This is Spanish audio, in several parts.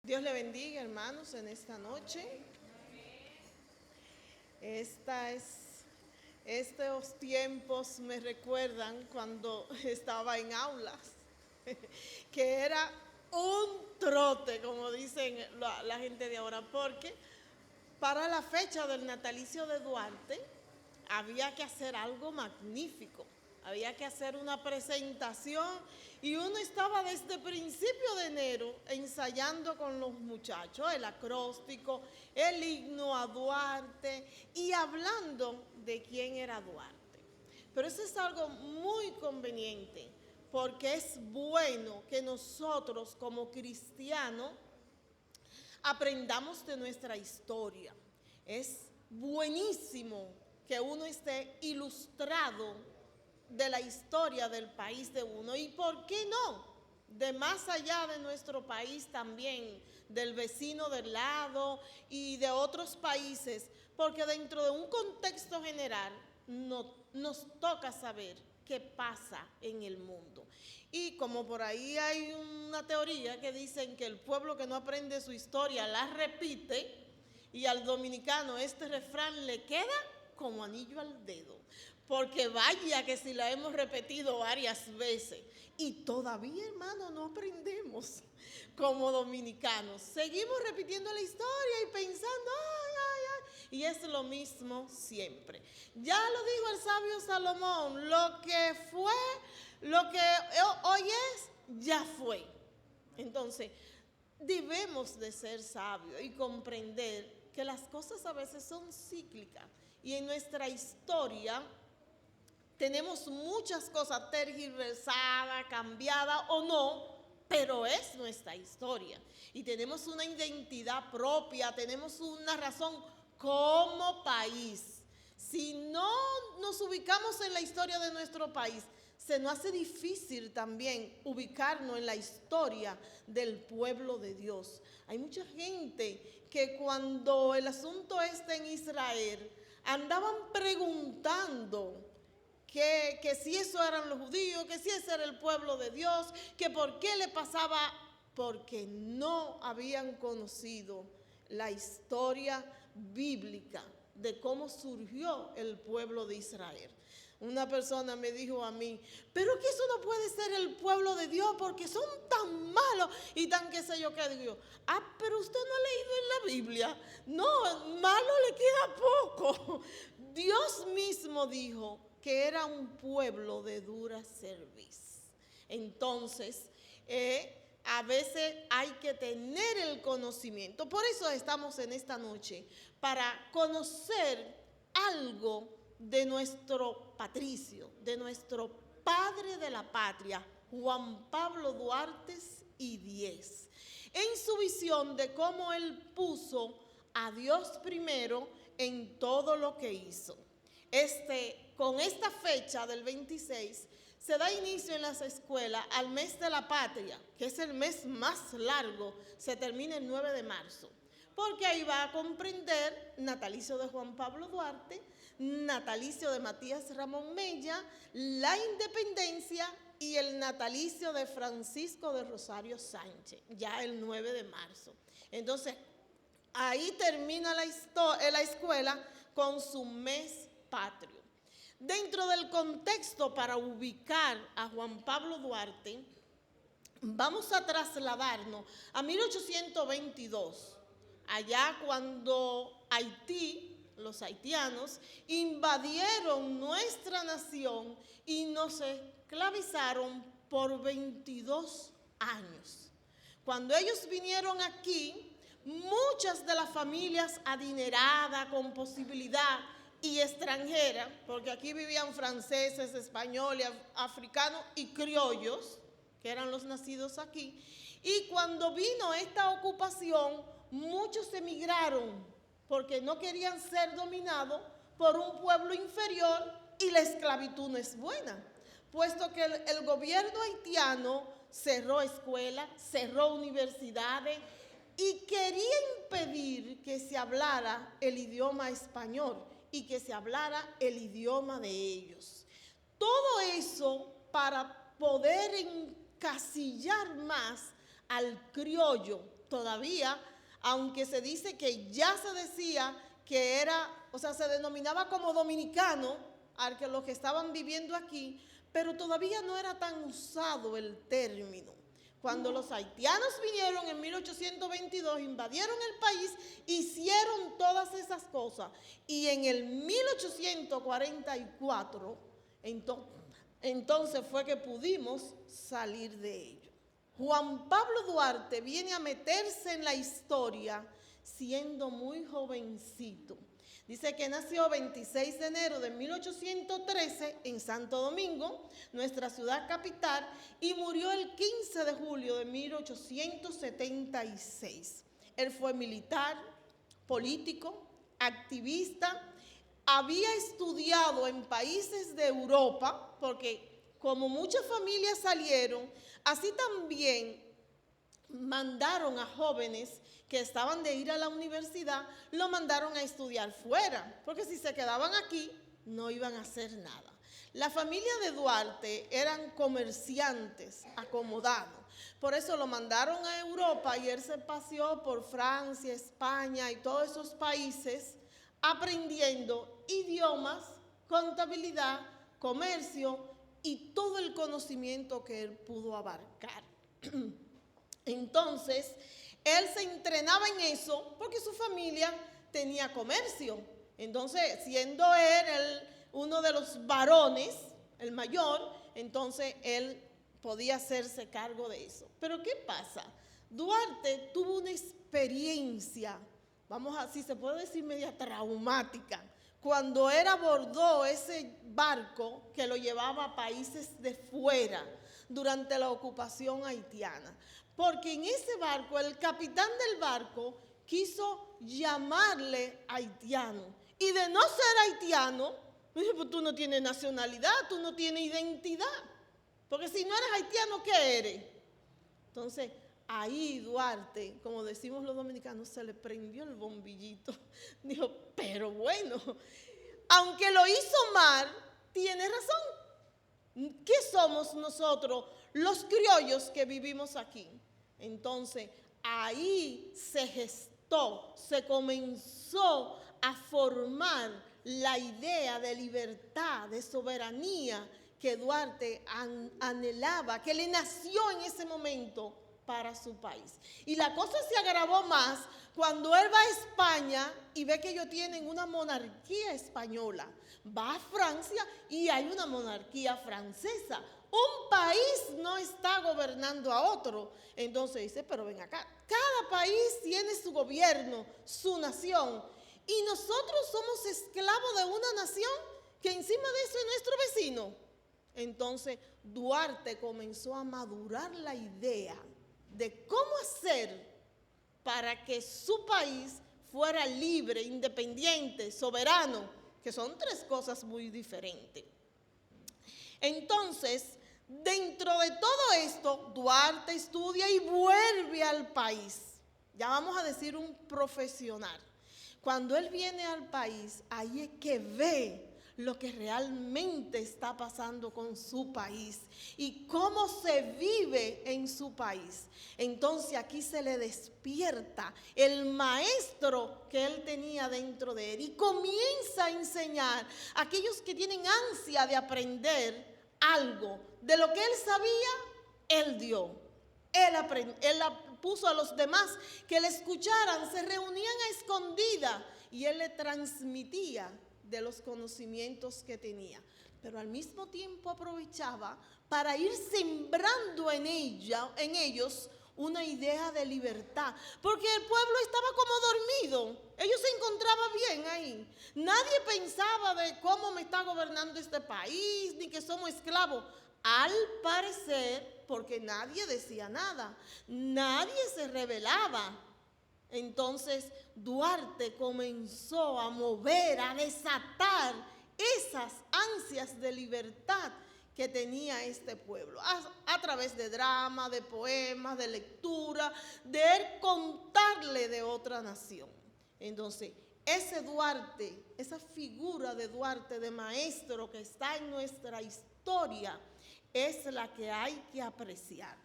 Dios le bendiga, hermanos, en esta noche. Estos tiempos me recuerdan cuando estaba en aulas, que era un trote, como dicen la gente de ahora, porque para la fecha del natalicio de Duarte había que hacer algo magnífico. Había que hacer una presentación y uno estaba desde principio de enero ensayando con los muchachos el acróstico, el himno a Duarte y hablando de quién era Duarte. Pero eso es algo muy conveniente porque es bueno que nosotros como cristianos aprendamos de nuestra historia. Es buenísimo que uno esté ilustrado de la historia del país de uno. ¿Y por qué no? De más allá de nuestro país también, del vecino del lado y de otros países, porque dentro de un contexto general nos toca saber qué pasa en el mundo. Y como por ahí hay una teoría que dicen que el pueblo que no aprende su historia la repite, y al dominicano este refrán le queda como anillo al dedo, porque vaya que si la hemos repetido varias veces y todavía, hermano, no aprendemos como dominicanos. Seguimos repitiendo la historia y pensando, y es lo mismo siempre. Ya lo dijo el sabio Salomón, lo que fue, lo que hoy es, ya fue. Entonces, debemos de ser sabios y comprender que las cosas a veces son cíclicas y en nuestra historia tenemos muchas cosas tergiversadas, cambiadas o no, pero es nuestra historia y tenemos una identidad propia, tenemos una razón como país. Si no nos ubicamos en la historia de nuestro país, se nos hace difícil también ubicarnos en la historia del pueblo de Dios. Hay mucha gente que cuando el asunto está en Israel, andaban preguntando que si eso eran los judíos, que si ese era el pueblo de Dios, que por qué le pasaba, porque no habían conocido la historia bíblica de cómo surgió el pueblo de Israel. Una persona me dijo a mí, pero que eso no puede ser el pueblo de Dios porque son tan malos y tan qué sé yo qué. Digo yo, pero usted no ha leído en la Biblia. No, malo le queda poco. Dios mismo dijo que era un pueblo de dura cerviz. Entonces, a veces hay que tener el conocimiento. Por eso estamos en esta noche, para conocer algo de nuestro patricio, de nuestro padre de la patria, Juan Pablo Duarte y Diez, en su visión de cómo él puso a Dios primero en todo lo que hizo. Con esta fecha del 26 se da inicio en las escuelas al mes de la patria, que es el mes más largo, se termina el 9 de marzo, porque ahí va a comprender natalicio de Juan Pablo Duarte, natalicio de Matías Ramón Mella, la independencia y el natalicio de Francisco de Rosario Sánchez, ya el 9 de marzo. Entonces, ahí termina la escuela con su mes patrio. Dentro del contexto para ubicar a Juan Pablo Duarte, vamos a trasladarnos a 1822, allá cuando Haití, los haitianos, invadieron nuestra nación y nos esclavizaron por 22 años. Cuando ellos vinieron aquí, muchas de las familias adineradas, con posibilidad y extranjeras, porque aquí vivían franceses, españoles, africanos y criollos, que eran los nacidos aquí, y cuando vino esta ocupación, muchos emigraron porque no querían ser dominados por un pueblo inferior y la esclavitud no es buena, puesto que el gobierno haitiano cerró escuelas, cerró universidades y quería impedir que se hablara el idioma español y que se hablara el idioma de ellos. Todo eso para poder encasillar más al criollo todavía, aunque se dice que ya se decía que era, o sea, se denominaba como dominicano a los que estaban viviendo aquí, pero todavía no era tan usado el término. Cuando los haitianos vinieron en 1822, invadieron el país, hicieron todas esas cosas. Y en el 1844, entonces fue que pudimos salir de ello. Juan Pablo Duarte viene a meterse en la historia siendo muy jovencito. Dice que nació 26 de enero de 1813 en Santo Domingo, nuestra ciudad capital, y murió el 15 de julio de 1876. Él fue militar, político, activista, había estudiado en países de Europa, porque como muchas familias salieron, así también mandaron a jóvenes que estaban de ir a la universidad, lo mandaron a estudiar fuera, porque si se quedaban aquí, no iban a hacer nada. La familia de Duarte eran comerciantes acomodados, por eso lo mandaron a Europa y él se paseó por Francia, España y todos esos países, aprendiendo idiomas, contabilidad, comercio y todo el conocimiento que él pudo abarcar. Entonces, él se entrenaba en eso porque su familia tenía comercio. Entonces, siendo él uno de los varones, el mayor, entonces él podía hacerse cargo de eso. Pero ¿qué pasa? Duarte tuvo una experiencia, si se puede decir, media traumática, cuando él abordó ese barco que lo llevaba a países de fuera durante la ocupación haitiana. Porque en ese barco, el capitán del barco quiso llamarle haitiano. Y de no ser haitiano, dice, pues tú no tienes nacionalidad, tú no tienes identidad. Porque si no eres haitiano, ¿qué eres? Entonces, ahí Duarte, como decimos los dominicanos, se le prendió el bombillito. Dijo, pero bueno, aunque lo hizo mal, tiene razón. ¿Qué somos nosotros, los criollos que vivimos aquí? Entonces, ahí se gestó, se comenzó a formar la idea de libertad, de soberanía que Duarte anhelaba, que le nació en ese momento para su país. Y la cosa se agravó más cuando él va a España y ve que ellos tienen una monarquía española. Va a Francia y hay una monarquía francesa. Un país no está gobernando a otro. Entonces dice, pero ven acá, cada país tiene su gobierno, su nación. Y nosotros somos esclavos de una nación que encima de eso es nuestro vecino. Entonces Duarte comenzó a madurar la idea de cómo hacer para que su país fuera libre, independiente, soberano, que son tres cosas muy diferentes. Entonces, dentro de todo esto, Duarte estudia y vuelve al país. Ya vamos a decir un profesional. Cuando él viene al país, ahí es que ve lo que realmente está pasando con su país y cómo se vive en su país. Entonces aquí se le despierta el maestro que él tenía dentro de él y comienza a enseñar a aquellos que tienen ansia de aprender algo. De lo que él sabía, él dio. Él puso a los demás que le escucharan, se reunían a escondidas y él le transmitía de los conocimientos que tenía, pero al mismo tiempo aprovechaba para ir sembrando en ellos una idea de libertad, porque el pueblo estaba como dormido, ellos se encontraban bien ahí, nadie pensaba de cómo me está gobernando este país, ni que somos esclavos, al parecer, porque nadie decía nada, nadie se rebelaba. Entonces Duarte comenzó a mover, a desatar esas ansias de libertad que tenía este pueblo, a través de drama, de poemas, de lectura, de él contarle de otra nación. Entonces, ese Duarte, esa figura de Duarte, de maestro que está en nuestra historia, es la que hay que apreciar.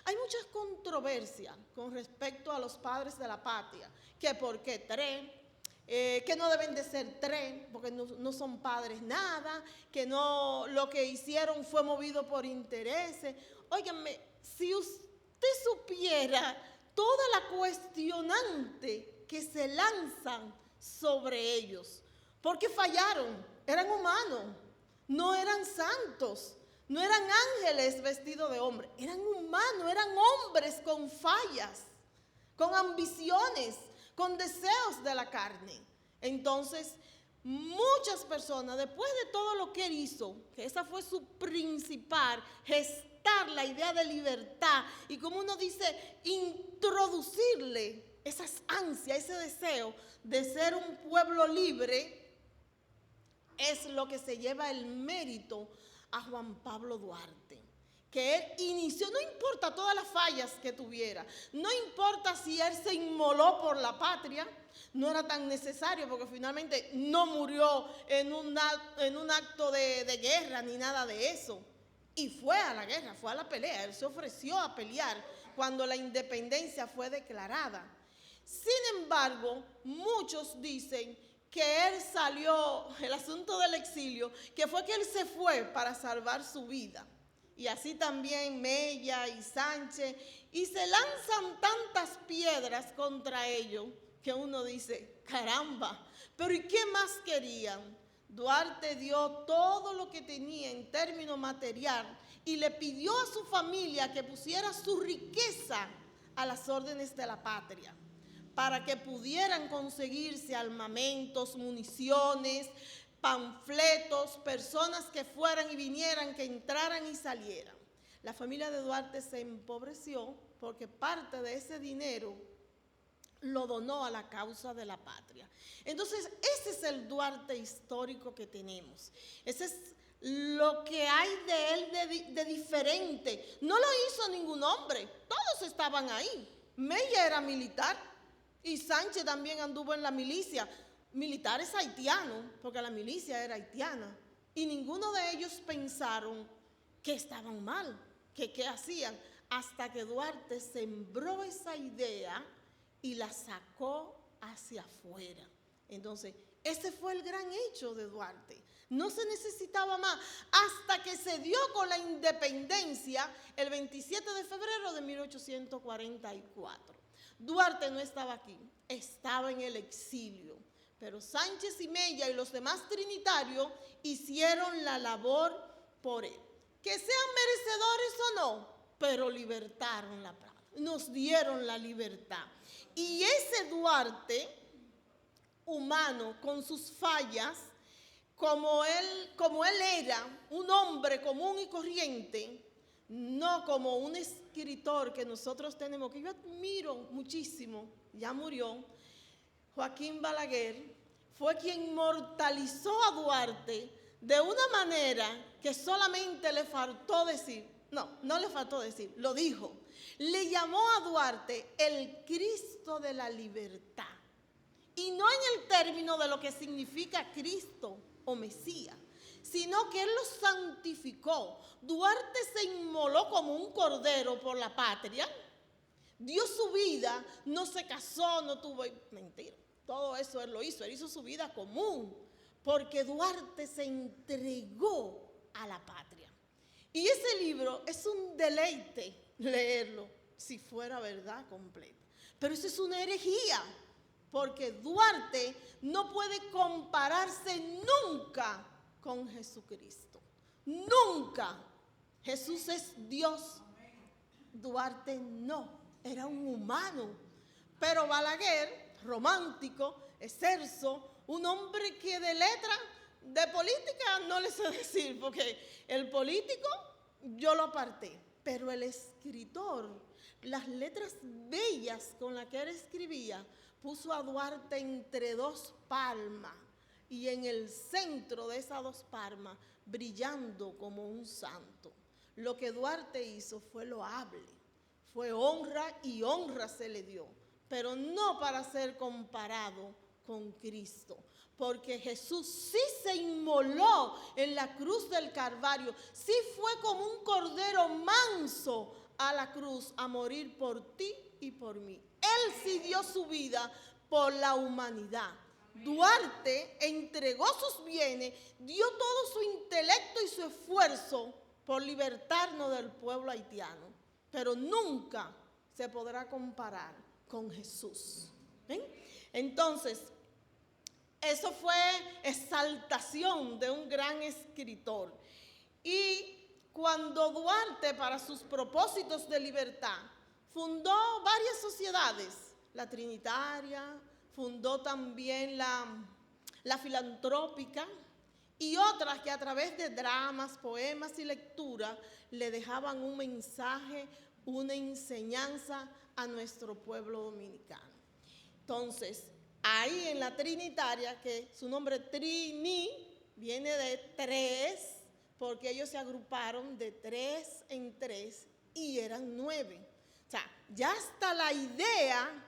Hay muchas controversias con respecto a los padres de la patria, que por qué tres, que no deben de ser tres, porque no son padres nada, que no, lo que hicieron fue movido por intereses. Óiganme, si usted supiera toda la cuestionante que se lanzan sobre ellos, porque fallaron, eran humanos, no eran santos, no eran ángeles vestidos de hombre, eran humanos, eran hombres con fallas, con ambiciones, con deseos de la carne. Entonces, muchas personas, después de todo lo que él hizo, que esa fue su principal, gestar la idea de libertad y, como uno dice, introducirle esas ansias, ese deseo de ser un pueblo libre, es lo que se lleva el mérito a Juan Pablo Duarte, que él inició, no importa todas las fallas que tuviera, no importa si él se inmoló por la patria, no era tan necesario porque finalmente no murió en un acto de guerra ni nada de eso, y fue a la guerra, fue a la pelea, él se ofreció a pelear cuando la independencia fue declarada. Sin embargo, muchos dicen que él salió, el asunto del exilio, que fue que él se fue para salvar su vida. Y así también Mella y Sánchez, y se lanzan tantas piedras contra ellos que uno dice, caramba, pero ¿y qué más querían? Duarte dio todo lo que tenía en términos material y le pidió a su familia que pusiera su riqueza a las órdenes de la patria, para que pudieran conseguirse armamentos, municiones, panfletos, personas que fueran y vinieran, que entraran y salieran. La familia de Duarte se empobreció porque parte de ese dinero lo donó a la causa de la patria. Entonces, ese es el Duarte histórico que tenemos. Ese es lo que hay de él de diferente. No lo hizo ningún hombre, todos estaban ahí. Mella era militar, y Sánchez también anduvo en la milicia, militares haitianos, porque la milicia era haitiana. Y ninguno de ellos pensaron que estaban mal, que qué hacían, hasta que Duarte sembró esa idea y la sacó hacia afuera. Entonces, ese fue el gran hecho de Duarte. No se necesitaba más, hasta que se dio con la independencia el 27 de febrero de 1844. Duarte no estaba aquí, estaba en el exilio, pero Sánchez y Mella y los demás trinitarios hicieron la labor por él. Que sean merecedores o no, pero libertaron la patria, nos dieron la libertad. Y ese Duarte, humano, con sus fallas, como él era un hombre común y corriente, no como un escritor que nosotros tenemos, que yo admiro muchísimo, ya murió, Joaquín Balaguer, fue quien inmortalizó a Duarte de una manera que solamente le faltó decir, no le faltó decir, lo dijo. Le llamó a Duarte el Cristo de la libertad. Y no en el término de lo que significa Cristo o Mesías, sino que él lo santificó. Duarte se inmoló como un cordero por la patria, dio su vida, no se casó, no tuvo, mentira, todo eso él lo hizo, él hizo su vida común, porque Duarte se entregó a la patria. Y ese libro es un deleite leerlo, si fuera verdad completa. Pero eso es una herejía, porque Duarte no puede compararse nunca con Jesucristo. Nunca. Jesús es Dios. Duarte no, era un humano. Pero Balaguer, romántico, excelso, un hombre que de letra, de política no le sé decir, porque el político yo lo aparté, pero el escritor, las letras bellas con las que él escribía, puso a Duarte entre dos palmas y en el centro de esas dos palmas, brillando como un santo. Lo que Duarte hizo fue loable, fue honra y honra se le dio, pero no para ser comparado con Cristo, porque Jesús sí se inmoló en la cruz del Calvario, sí fue como un cordero manso a la cruz a morir por ti y por mí. Él sí dio su vida por la humanidad. Duarte entregó sus bienes, dio todo su intelecto y su esfuerzo por libertarnos del pueblo haitiano, pero nunca se podrá comparar con Jesús. ¿Ven? Entonces, eso fue exaltación de un gran escritor. Y cuando Duarte, para sus propósitos de libertad, fundó varias sociedades, la Trinitaria, fundó también la Filantrópica y otras que a través de dramas, poemas y lectura le dejaban un mensaje, una enseñanza a nuestro pueblo dominicano. Entonces, ahí en la Trinitaria, que su nombre Trini viene de tres, porque ellos se agruparon de 3 en 3 y eran 9. O sea, ya hasta la idea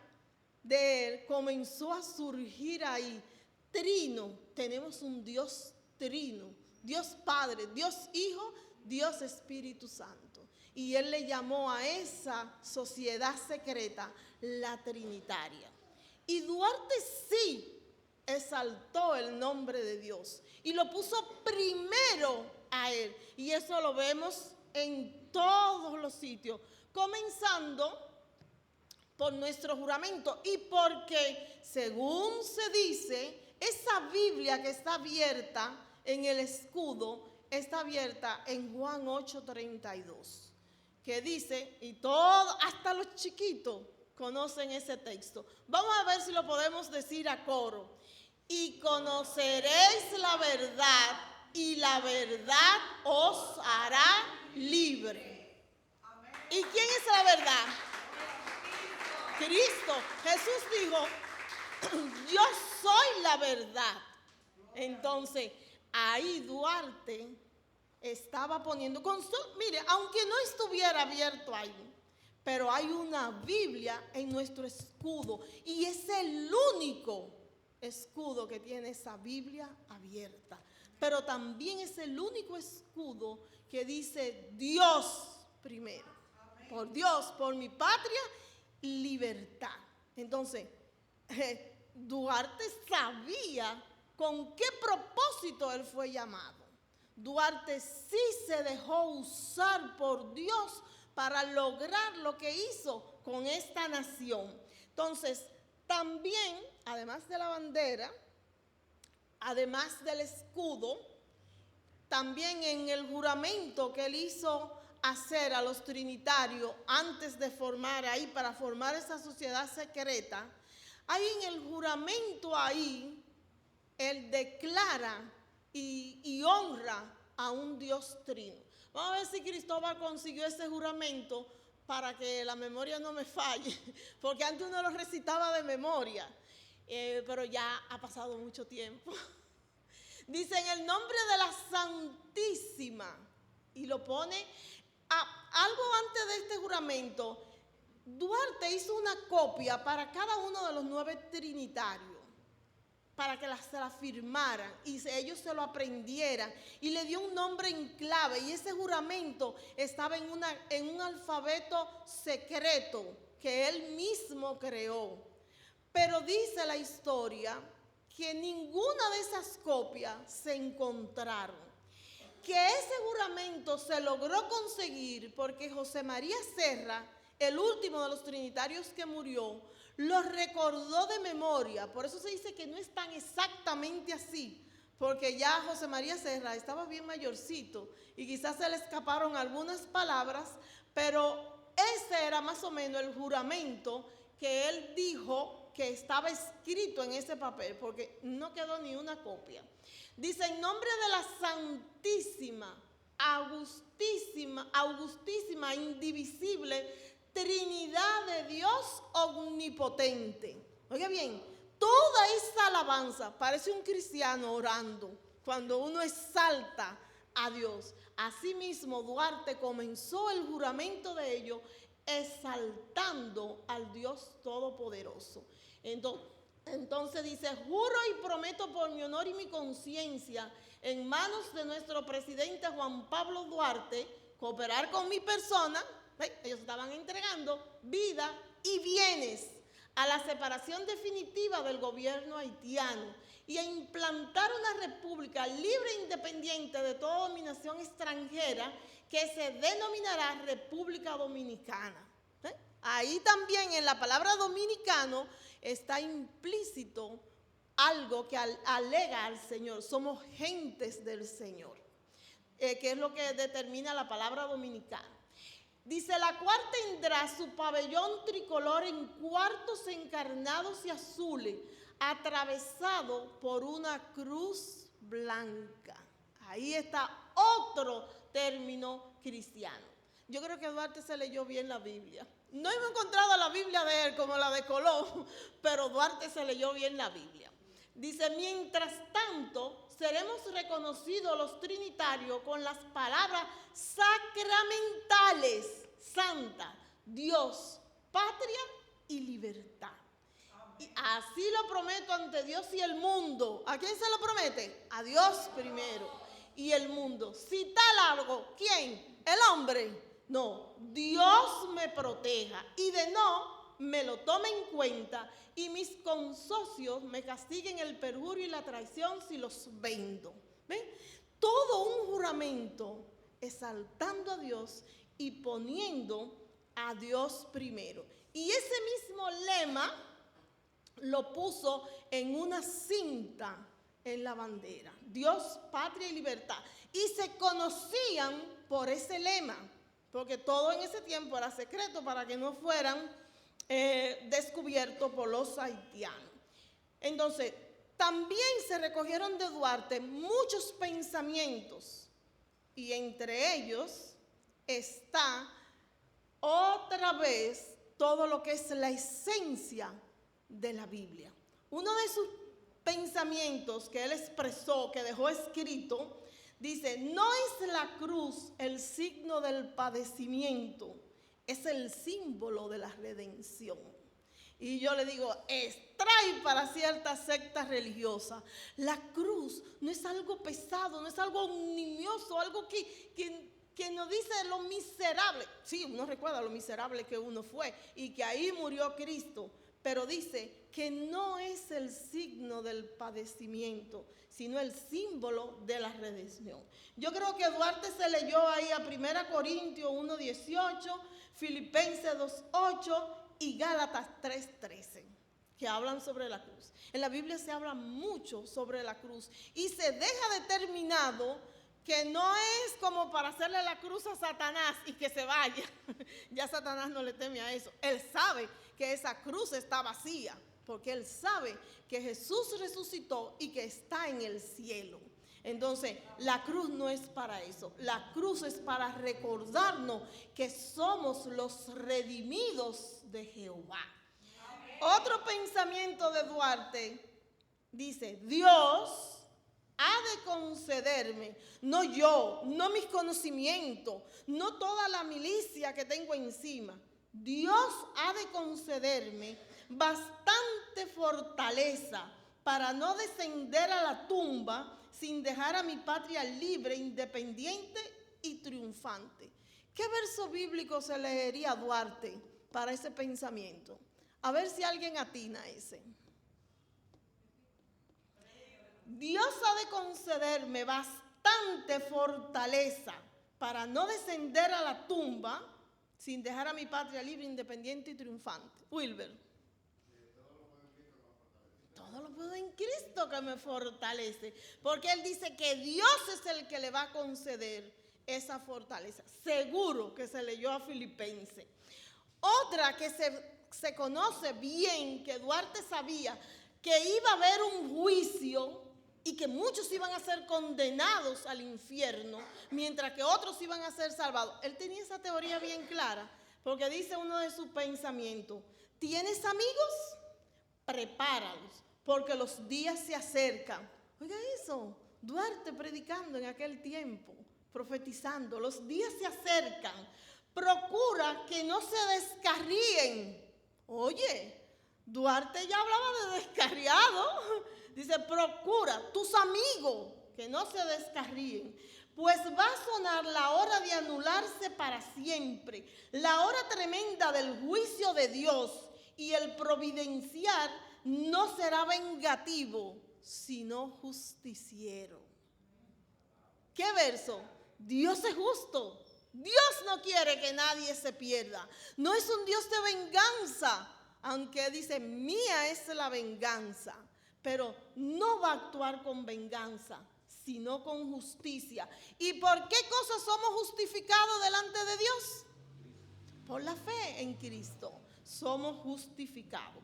de él comenzó a surgir ahí. Trino, tenemos un Dios trino, Dios Padre, Dios Hijo, Dios Espíritu Santo. Y él le llamó a esa sociedad secreta la Trinitaria. Y Duarte sí exaltó el nombre de Dios y lo puso primero a él. Y eso lo vemos en todos los sitios, comenzando por nuestro juramento y porque, según se dice, esa Biblia que está abierta en el escudo está abierta en Juan 8:32, que dice, y todo, hasta los chiquitos conocen ese texto. Vamos a ver si lo podemos decir a coro. Y conoceréis la verdad, y la verdad os hará libre. Amén. ¿Y quién es la verdad? Cristo. Jesús dijo, yo soy la verdad. Entonces, ahí Duarte estaba poniendo, mire, aunque no estuviera abierto ahí, pero hay una Biblia en nuestro escudo y es el único escudo que tiene esa Biblia abierta. Pero también es el único escudo que dice Dios primero. Por Dios, por mi patria, libertad. Entonces, Duarte sabía con qué propósito él fue llamado. Duarte sí se dejó usar por Dios para lograr lo que hizo con esta nación. Entonces, también, además de la bandera, además del escudo, también en el juramento que él hizo hacer a los trinitarios antes de formar ahí, para formar esa sociedad secreta, ahí en el juramento ahí, él declara y honra a un Dios trino. Vamos a ver si Cristóbal consiguió ese juramento para que la memoria no me falle, porque antes uno lo recitaba de memoria, pero ya ha pasado mucho tiempo. Dice, en el nombre de la Santísima, y lo pone, algo antes de este juramento, Duarte hizo una copia para cada uno de los 9 trinitarios, para que se la firmaran y ellos se lo aprendieran, y le dio un nombre en clave, y ese juramento estaba en un alfabeto secreto que él mismo creó. Pero dice la historia que ninguna de esas copias se encontraron, que ese juramento se logró conseguir porque José María Serra, el último de los trinitarios que murió, lo recordó de memoria. Por eso se dice que no es tan exactamente así, porque ya José María Serra estaba bien mayorcito y quizás se le escaparon algunas palabras, pero ese era más o menos el juramento que él dijo que estaba escrito en ese papel, porque no quedó ni una copia. Dice, en nombre de la Santísima, Augustísima, indivisible Trinidad de Dios omnipotente. Oiga bien, toda esa alabanza parece un cristiano orando cuando uno exalta a Dios. Asimismo, Duarte comenzó el juramento de ellos exaltando al Dios Todopoderoso. Entonces dice, juro y prometo por mi honor y mi conciencia, en manos de nuestro presidente Juan Pablo Duarte, cooperar con mi persona ¿Ven? Ellos estaban entregando vida y bienes a la separación definitiva del gobierno haitiano y a implantar una república libre e independiente de toda dominación extranjera que se denominará República Dominicana. Ahí también en la palabra dominicano está implícito algo que alega al Señor. Somos gentes del Señor, que es lo que determina la palabra dominicano. Dice, la cual tendrá su pabellón tricolor en cuartos encarnados y azules, atravesado por una cruz blanca. Ahí está otro término cristiano. Yo creo que Duarte se leyó bien la Biblia. No hemos encontrado la Biblia de él como la de Colón, pero Duarte se leyó bien la Biblia. Dice, mientras tanto, seremos reconocidos los trinitarios con las palabras sacramentales, santa, Dios, patria y libertad. Y así lo prometo ante Dios y el mundo. ¿A quién se lo promete? A Dios primero y el mundo. Si tal algo, ¿quién? ¿El hombre? No, Dios me proteja y de no me lo tome en cuenta y mis consocios me castiguen el perjurio y la traición si los vendo. ¿Ven? Todo un juramento exaltando a Dios y poniendo a Dios primero. Y ese mismo lema lo puso en una cinta en la bandera. Dios, patria y libertad. Y se conocían por ese lema, porque todo en ese tiempo era secreto para que no fueran descubiertos por los haitianos. Entonces, también se recogieron de Duarte muchos pensamientos y entre ellos está otra vez todo lo que es la esencia de la Biblia. Uno de sus pensamientos que él expresó, que dejó escrito, dice, no es la cruz el signo del padecimiento, es el símbolo de la redención. Y yo le digo, extrae para ciertas sectas religiosas. La cruz no es algo pesado, no es algo omnibioso, algo que nos dice lo miserable. Sí, uno recuerda lo miserable que uno fue y que ahí murió Cristo. Pero dice que no es el signo del padecimiento, sino el símbolo de la redención. Yo creo que Duarte se leyó ahí a 1 Corintios 1:18, Filipenses 2:8 y Gálatas 3:13, que hablan sobre la cruz. En la Biblia se habla mucho sobre la cruz y se deja determinado que no es como para hacerle la cruz a Satanás y que se vaya. Ya Satanás no le teme a eso. Él sabe que esa cruz está vacía, porque él sabe que Jesús resucitó y que está en el cielo. Entonces, la cruz no es para eso. La cruz es para recordarnos que somos los redimidos de Jehová. Otro pensamiento de Duarte dice, Dios ha de concederme, no yo, no mis conocimientos, no toda la milicia que tengo encima. Dios ha de concederme bastante fortaleza para no descender a la tumba sin dejar a mi patria libre, independiente y triunfante. ¿Qué verso bíblico se leería a Duarte para ese pensamiento? A ver si alguien atina ese. Dios ha de concederme bastante fortaleza para no descender a la tumba sin dejar a mi patria libre, independiente y triunfante. Wilber. Todo lo puedo en Cristo que me fortalece. Porque él dice que Dios es el que le va a conceder esa fortaleza. Seguro que se leyó a Filipenses. Otra que se conoce bien, que Duarte sabía, que iba a haber un juicio y que muchos iban a ser condenados al infierno, mientras que otros iban a ser salvados. Él tenía esa teoría bien clara, porque dice uno de sus pensamientos, ¿tienes amigos? Prepáralos, porque los días se acercan. Oiga eso, Duarte predicando en aquel tiempo, profetizando, los días se acercan. Procura que no se descarríen. Oye, Duarte ya hablaba de descarriado. Dice, procura tus amigos que no se descarríen, pues va a sonar la hora de anularse para siempre, la hora tremenda del juicio de Dios, y el providenciar no será vengativo, sino justiciero. ¿Qué verso? Dios es justo. Dios no quiere que nadie se pierda. No es un Dios de venganza, aunque dice, mía es la venganza, pero no va a actuar con venganza, sino con justicia. ¿Y por qué cosas somos justificados delante de Dios? Por la fe en Cristo somos justificados.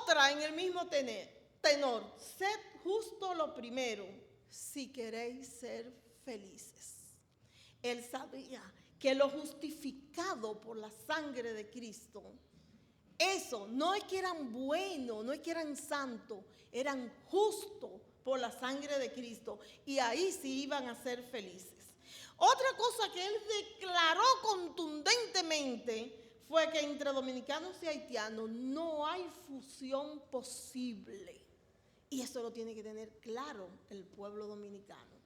Otra en el mismo tenor, sed justo lo primero, si queréis ser felices. Él sabía que lo justificado por la sangre de Cristo, eso no es que eran buenos, no es que eran santos, eran justos por la sangre de Cristo, y ahí sí iban a ser felices. Otra cosa que él declaró contundentemente fue que entre dominicanos y haitianos no hay fusión posible. Y eso lo tiene que tener claro el pueblo dominicano.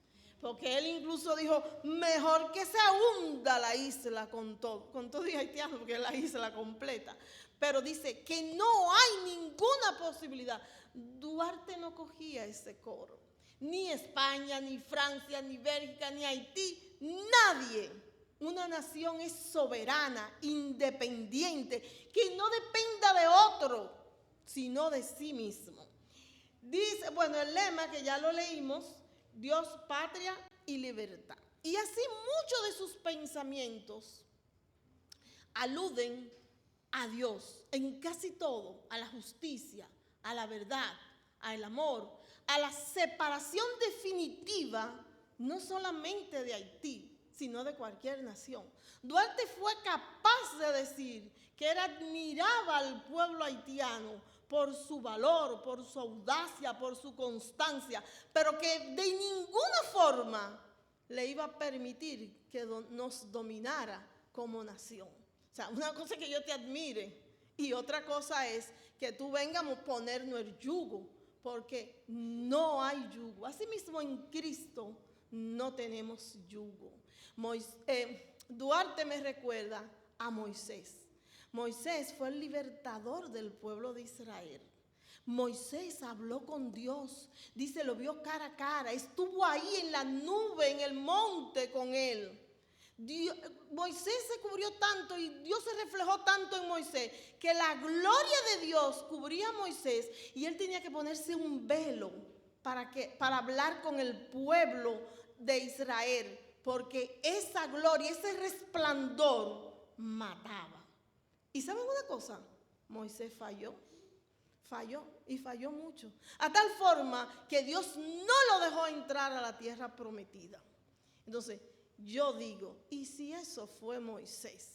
Porque él incluso dijo, mejor que se hunda la isla con todo y haitiano, porque es la isla completa. Pero dice que no hay ninguna posibilidad. Duarte no cogía ese coro. Ni España, ni Francia, ni Bélgica, ni Haití, nadie. Una nación es soberana, independiente, que no dependa de otro, sino de sí mismo. Dice, bueno, el lema que ya lo leímos, Dios, patria y libertad. Y así muchos de sus pensamientos aluden a Dios en casi todo, a la justicia, a la verdad, al amor, a la separación definitiva, no solamente de Haití, sino de cualquier nación. Duarte fue capaz de decir que él admiraba al pueblo haitiano por su valor, por su audacia, por su constancia, pero que de ninguna forma le iba a permitir que nos dominara como nación. O sea, una cosa es que yo te admire y otra cosa es que tú vengas a ponernos el yugo, porque no hay yugo. Asimismo en Cristo no tenemos yugo. Duarte me recuerda a Moisés. Moisés fue el libertador del pueblo de Israel. Moisés habló con Dios, dice, lo vio cara a cara, estuvo ahí en la nube, en el monte con él. Moisés se cubrió tanto y Dios se reflejó tanto en Moisés que la gloria de Dios cubría a Moisés y él tenía que ponerse un velo para hablar con el pueblo de Israel, porque esa gloria, ese resplandor mataba. ¿Y saben una cosa? Moisés falló y falló mucho, a tal forma que Dios no lo dejó entrar a la tierra prometida. Entonces, yo digo, ¿y si eso fue Moisés?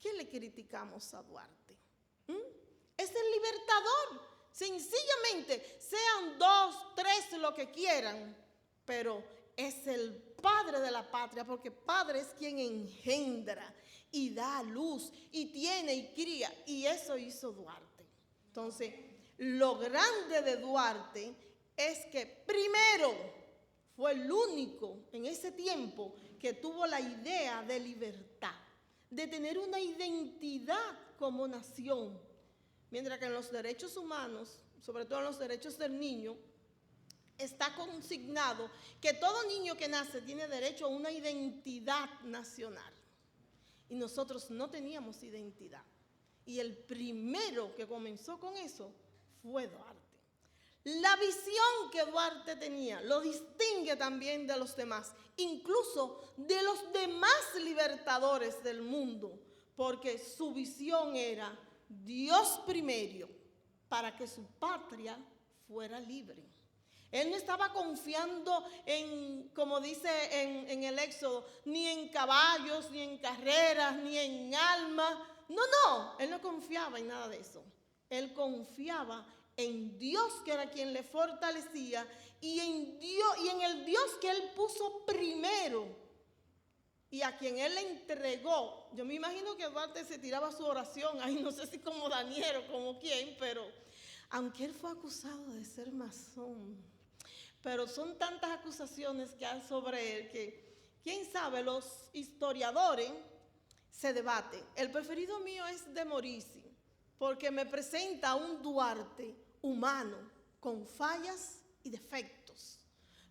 ¿Qué le criticamos a Duarte? Es el libertador. Sencillamente, sean 2, 3, lo que quieran, pero es el padre de la patria, porque padre es quien engendra y da luz y tiene y cría, y eso hizo Duarte. Entonces, lo grande de Duarte es que primero fue el único en ese tiempo que tuvo la idea de libertad, de tener una identidad como nación, mientras que en los derechos humanos, sobre todo en los derechos del niño, está consignado que todo niño que nace tiene derecho a una identidad nacional. Y nosotros no teníamos identidad. Y el primero que comenzó con eso fue Duarte. La visión que Duarte tenía lo distingue también de los demás, incluso de los demás libertadores del mundo, porque su visión era Dios primero para que su patria fuera libre. Él no estaba confiando en, como dice en el Éxodo, ni en caballos, ni en carreras, ni en almas. No, él no confiaba en nada de eso. Él confiaba en Dios, que era quien le fortalecía, y en Dios, y en el Dios que él puso primero y a quien él le entregó. Yo me imagino que Duarte se tiraba su oración ahí, no sé si como Daniel o como quién, pero aunque él fue acusado de ser masón, pero son tantas acusaciones que hay sobre él que quién sabe, los historiadores se debaten. El preferido mío es de Morisi, porque me presenta a un Duarte humano, con fallas y defectos,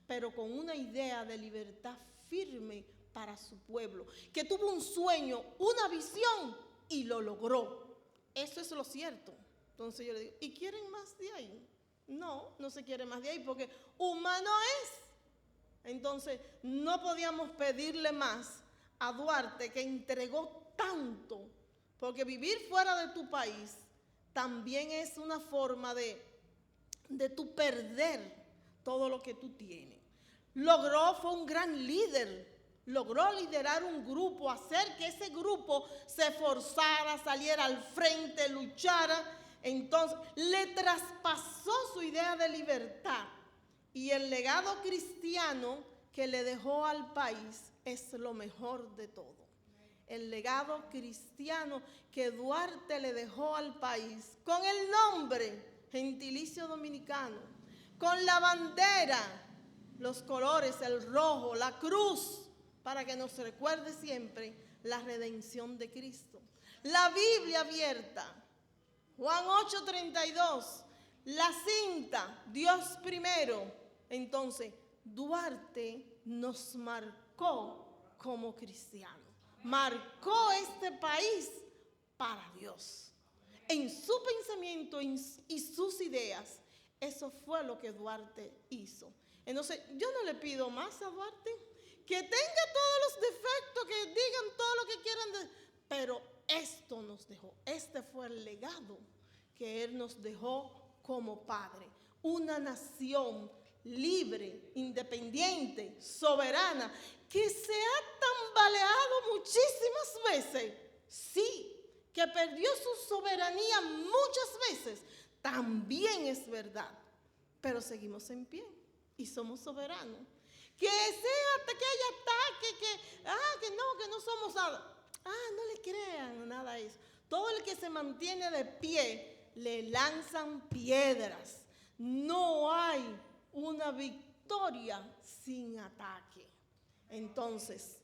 pero con una idea de libertad firme para su pueblo, que tuvo un sueño, una visión y lo logró. Eso es lo cierto. Entonces yo le digo, ¿y quieren más de ahí? No, no se quiere más de ahí porque humano es. Entonces no podíamos pedirle más a Duarte, que entregó tanto, porque vivir fuera de tu país también es una forma de tu perder todo lo que tú tienes. Fue un gran líder, logró liderar un grupo, hacer que ese grupo se esforzara, saliera al frente, luchara. Entonces le traspasó su idea de libertad, y el legado cristiano que le dejó al país es lo mejor de todo. El legado cristiano que Duarte le dejó al país, con el nombre gentilicio dominicano, con la bandera, los colores, el rojo, la cruz, para que nos recuerde siempre la redención de Cristo. La Biblia abierta, Juan 8:32, la cinta, Dios primero. Entonces, Duarte nos marcó como cristianos. Marcó este país para Dios. En su pensamiento y sus ideas, eso fue lo que Duarte hizo. Entonces, yo no le pido más a Duarte, que tenga todos los defectos, que digan todo lo que quieran, pero esto nos dejó, este fue el legado que él nos dejó como padre. Una nación libre, independiente, soberana, que se ha tambaleado muchísimas veces, sí, que perdió su soberanía muchas veces, también es verdad, pero seguimos en pie y somos soberanos. Que sea que haya ataque, que no somos nada. No le crean nada a eso. Todo el que se mantiene de pie, le lanzan piedras. No hay una victoria sin ataque. Entonces,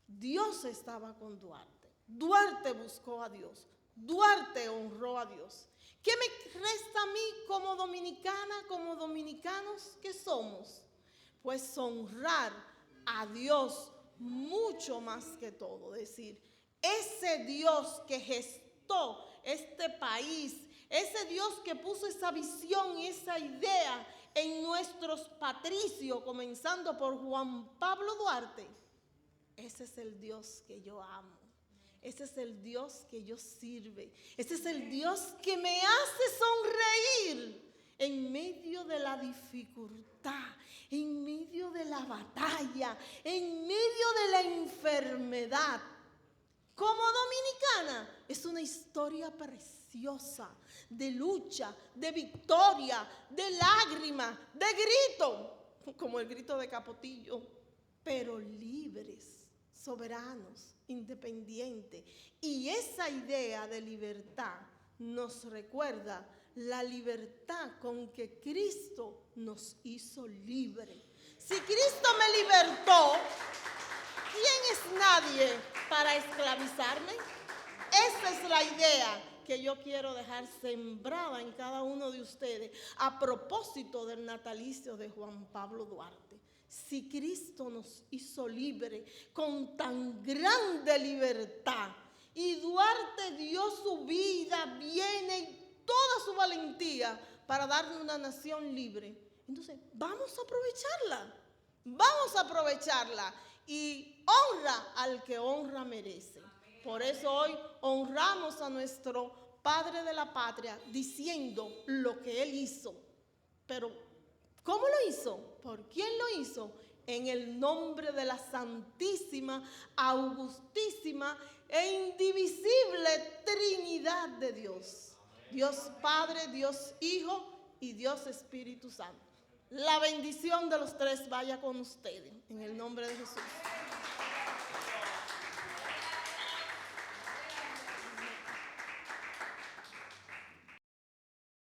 Dios estaba con Duarte. Duarte buscó a Dios. Duarte honró a Dios. ¿Qué me resta a mí como dominicana, como dominicanos que somos? Pues honrar a Dios mucho más que todo. Decir, ese Dios que gestó este país, ese Dios que puso esa visión y esa idea en nuestros patricios, comenzando por Juan Pablo Duarte, ese es el Dios que yo amo. Ese es el Dios que yo sirve. Ese es el Dios que me hace sonreír en medio de la dificultad, en medio de la batalla, en medio de la enfermedad. Como dominicana, es una historia preciosa de lucha, de victoria, de lágrimas, de grito, como el grito de Capotillo, pero libres, soberanos, independientes. Y esa idea de libertad nos recuerda la libertad con que Cristo nos hizo libres. Si Cristo me libertó, ¿quién es nadie para esclavizarme? Esa es la idea que yo quiero dejar sembrada en cada uno de ustedes a propósito del natalicio de Juan Pablo Duarte. Si Cristo nos hizo libre con tan grande libertad y Duarte dio su vida, viene y toda su valentía para darle una nación libre, entonces vamos a aprovecharla y honra al que honra merece. Por eso hoy honramos a nuestro Padre de la Patria diciendo lo que Él hizo. Pero, ¿cómo lo hizo? ¿Por quién lo hizo? En el nombre de la Santísima, Augustísima e Indivisible Trinidad de Dios. Dios Padre, Dios Hijo y Dios Espíritu Santo. La bendición de los tres vaya con ustedes, en el nombre de Jesús.